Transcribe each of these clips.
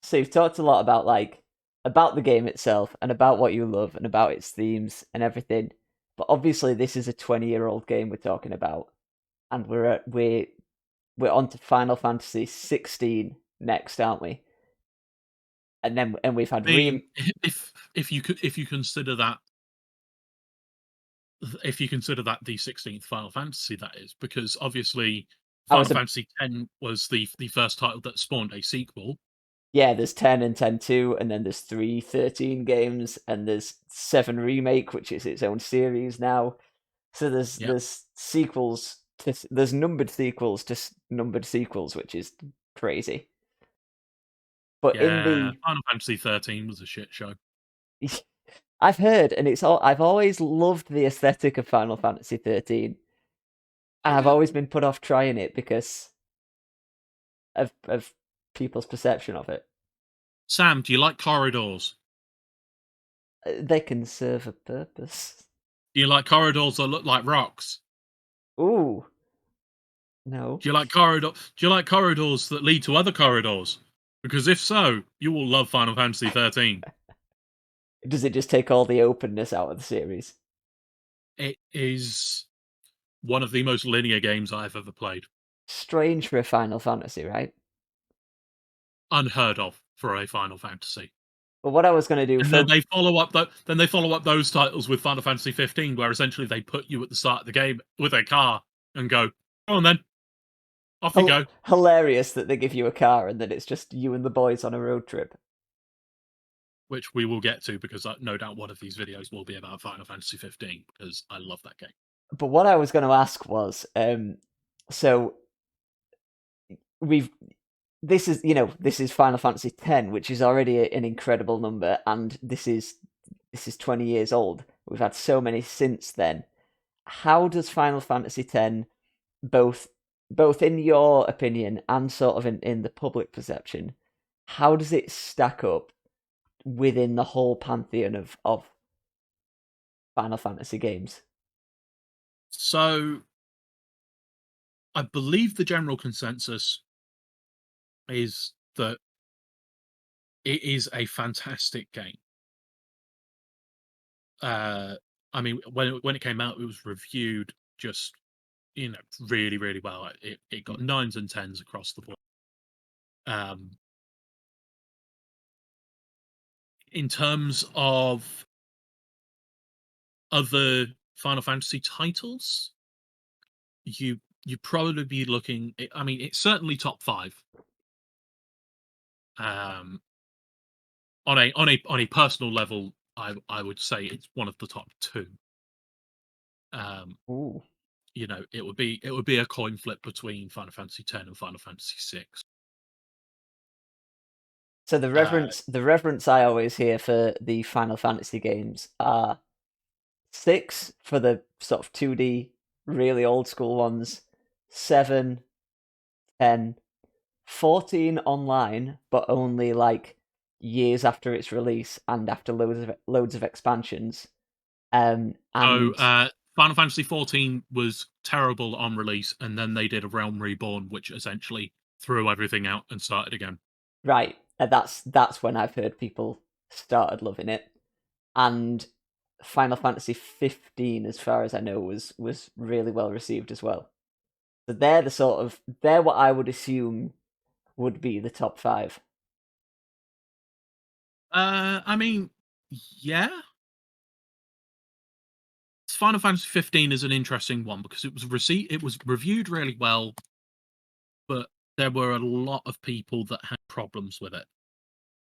So you've talked a lot about about the game itself and about what you love and about its themes and everything. But obviously, this is a 20-year-old game we're talking about, and we're on to Final Fantasy 16 next, aren't we? And we've had I mean, if you consider that the 16th Final Fantasy, that is, because obviously I Final was a Fantasy X was the first title that spawned a sequel. Yeah, there's 10 and 10-2, and then there's 3 13 games, and there's 7 Remake, which is its own series now. So Yeah, there's sequels there's numbered sequels to numbered sequels, which is crazy. But in yeah. the Final Fantasy 13 was a shit show. I've heard, and I've always loved the aesthetic of Final Fantasy 13, and I've Yeah. always been put off trying it because of people's perception of it. Sam, do you like corridors? They can serve a purpose. Do you like corridors that look like rocks? Ooh, no. Do you like corridors that lead to other corridors? Because if so, you will love Final Fantasy 13. Does it just take all the openness out of the series? It is one of the most linear games I've ever played. Strange for a Final Fantasy, right? Unheard of for a Final Fantasy. But what I was going to do And for then they follow up those titles with Final Fantasy 15, where essentially they put you at the start of the game with a car and go, "Go on then, off you go." hilarious that they give you a car and then it's just you and the boys on a road trip. Which we will get to because no doubt one of these videos will be about Final Fantasy 15 because I love that game. But what I was going to ask was, so we've this is Final Fantasy X, which is already an incredible number, and this is 20 years old. We've had so many since then. How does Final Fantasy X, both both in your opinion and sort of in the public perception, how does it stack up within the whole pantheon of Final Fantasy games? So I believe the general consensus is that it is a fantastic game. Uh, I mean, when it came out, it was reviewed just really really well. It got nines and tens across the board. Um, in terms of other Final Fantasy titles, you probably be looking. I mean, it's certainly top five. Um, on a personal level, I would say it's one of the top two. Um, Ooh. it would be a coin flip between Final Fantasy X and Final Fantasy VI. So Uh, the reverence I always hear for the Final Fantasy games are 6 for the sort of 2D, really old school ones, 7, 10, 14 online, but only years after its release and after loads of expansions. so And Final Fantasy 14 was terrible on release, and then they did a Realm Reborn, which essentially threw everything out and started again. right, that's when I've heard people started loving it. And Final Fantasy 15, as far as I know, was really well received as well. So they're what I would assume would be the top 5. I mean, yeah, Final Fantasy 15 is an interesting one because it was reviewed really well, but there were a lot of people that had problems with it.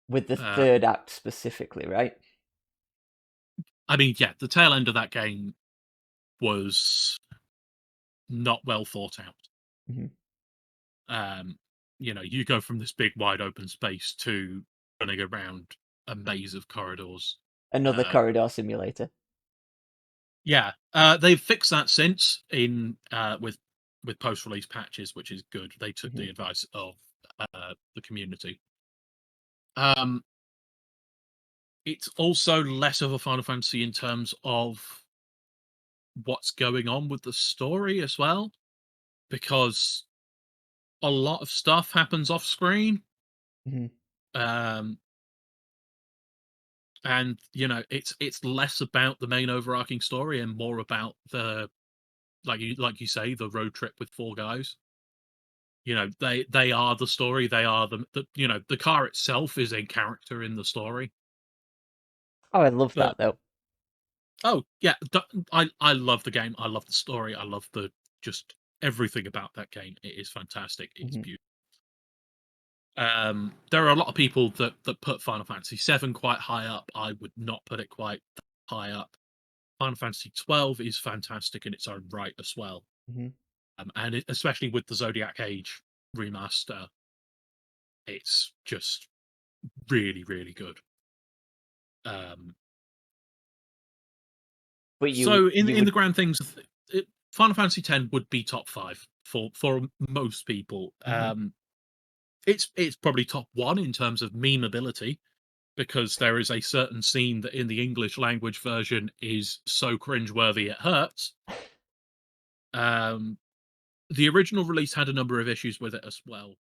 With the Uh, third act specifically, right? I mean, yeah, the tail end of that game was not well thought out. Mm-hmm. Um, you go from this big wide open space to running around a maze of corridors. Another Uh, corridor simulator. yeah, they've fixed that since in with post release patches, which is good. They took Mm-hmm. the advice of the community. Um, it's also less of a Final Fantasy in terms of what's going on with the story as well, because a lot of stuff happens off screen. Mm-hmm. Um, and it's less about the main overarching story and more about the like you say, the road trip with four guys. They are the story. They are the car itself is a character in the story. Oh, I love But that though. oh yeah, I love the game. I love the story. I love the just everything about that game. It is fantastic. It's Hmm. beautiful. There are a lot of people that put Final Fantasy VII quite high up. I would not put it quite high up. Final Fantasy 12 is fantastic in its own right as well, Hmm. especially with the Zodiac Age remaster, it's just really really good. Um, But so you in the would. grand things, Final Fantasy X would be top five for most people. Mhm. It's probably top one in terms of memeability because there is a certain scene that in the English language version is so cringeworthy it hurts. Um, the original release had a number of issues with it as well.